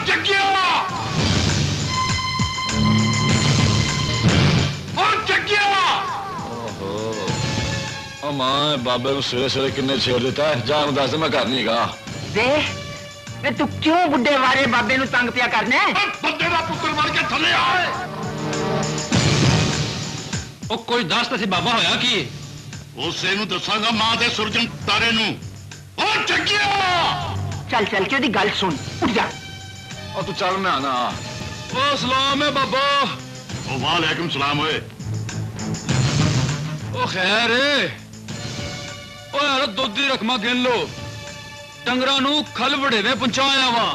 जगिया मां बाबे को सवेरे सवेरे किन्ने छेड़ दिता है। जा दस मैं घर नहीं गा। तू क्यों बुढ़े वारे बाबे नू तंग पिया करने? बंदे दा पुत्र बन के थले आए। ओ कोई दस तो बाबा होया की? उसे नू दसांगा मां दे सुरजन तारे नू। ओ जगिया चल चल के ओदी गल सुन। उठ जा। ओ तू चल मैं आना। ओ सलाम है बाबा। ओ वालेकुम सलाम ओए। ओ खैर है। ओ यार दुध दी रकमा गिन लो। डंगरां नू खल वड़ेवे पहुंचाया वा।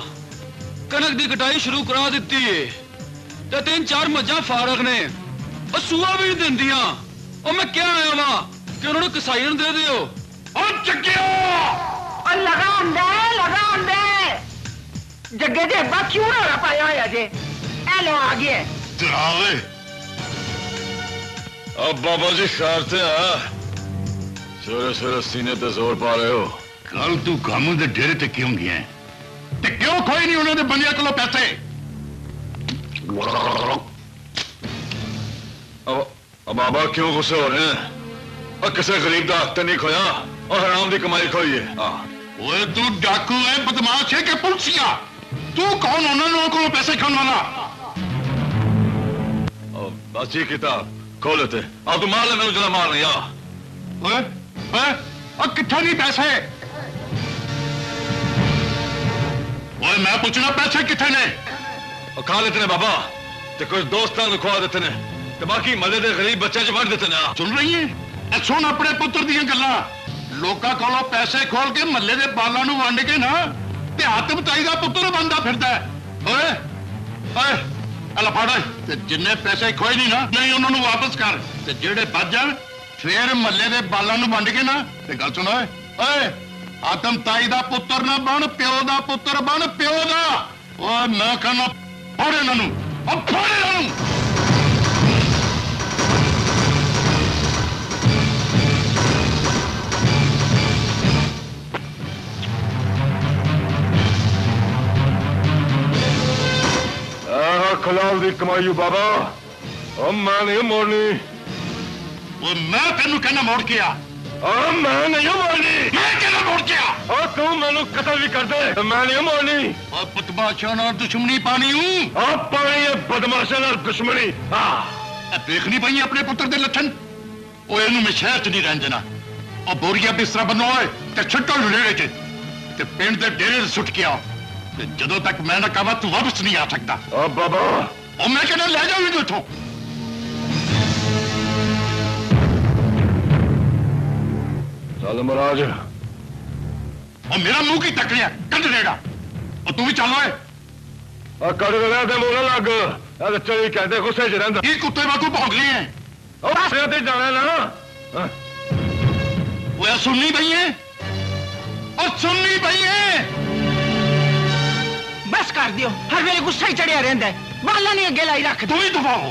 कनक दी कटाई शुरू करा दित्ती है ते 3-4 मज्जां फारग ने। ओ सूआ भी नहीं दिंदियां। ओ मैं क्या आया वा कि उन्होंने कसाई नू दे दियो। ओ जगिया ओ लगाम दे लगाम दे। जग्गे दे अब्बा क्यों रौला पाया होया जे? ए लो आ गए। चलावे अब बाबा जी खैर ते आ। सवेरे सवेरे सीने ते जोर पा रहे हो। कल तू कामू दे डेरे ते क्यों गया ते क्यों खोई नहीं उन्होंने बंदियां कोलों पैसे? अब बाबा क्यों गुस्से हो रहे हैं? और किसी गरीब का हक नहीं खोया और हराम की कमाई खोई है। ओए तू डाकू है, बदमाश है कि पुलिसिया? तू कौन उन्होंने को पैसे खाने वाला? अच्छी किताब खोल लेते। अब तू मार ले मैंने जरा मार लिया। और कितना नहीं पैसे? ओए मैं पूछना पैसे कितने ने? और खा लेते ने बाबा ते कुछ दोस्तां को खुआ देते ने ते बाकी मजे दे गरीब बच्चे च वंड देते ने। सुन रही है? सुन अपने पुत्र दी गल्लां। लोकां कोलों पैसे खोल के महल्ले दे बालां नूं वंड के ना ते आतम ताई दा पुत्र बनदा फिरदा है। ओए ओए अला फड़ ते जिन्ने पैसे खोए नहीं ना नहीं उन्होंने वापस कर ते जेड़े बच जाण फिर महल्ले दे बालां नूं वंड के ना ते गल सुन। ओए आतम ताई दा पुत्र ना बन, प्यो दा पुत्र बन, प्यो दा। ओए मैं कहना फड़ इन्हां नूं, अब फड़ इन्हां नूं। खलाल दी कमाई बाबा और मैं नहीं मोड़नी। वो मैं तेनू कहना मोड़ के आ। मैं नहीं मोड़नी। मैं कहना मोड़ के आ। और तू मैनू कतल भी कर दे मैं नहीं मोड़नी। और बदमाशा नाल दुश्मनी पानी हूं। आप पानी है बदमाशा नाल दुश्मनी। देखनी पई अपने पुत्र दे लक्षण। ओ इनू मैं शहर च नहीं रहन देना। और बोरिया बिस्तरा बनो ते छट्टो लुड़ेड़े च ते पिंड दे डेरे सुट के आओ। जदों तक मैं ना कहा तू वापस नहीं आ सकता। बाबा और मैं कहना ले जाऊंगी इथों। चल महाराज और मेरा मुंह की तकड़िया कट देगा। और तू भी चल रहा है कट देना ते मुंह ना लग। चली कहते गुस्से च रहिंदा। ये कुत्ते वागू भौंक रहे हैं। ते जाना ना वो सुननी पई है और सुननी पई है। बस कर दियो हर वेले गुस्सा ही चढ़िया रहिंदा है। बाला नहीं अगे लाई रख। तू ही दबाओ।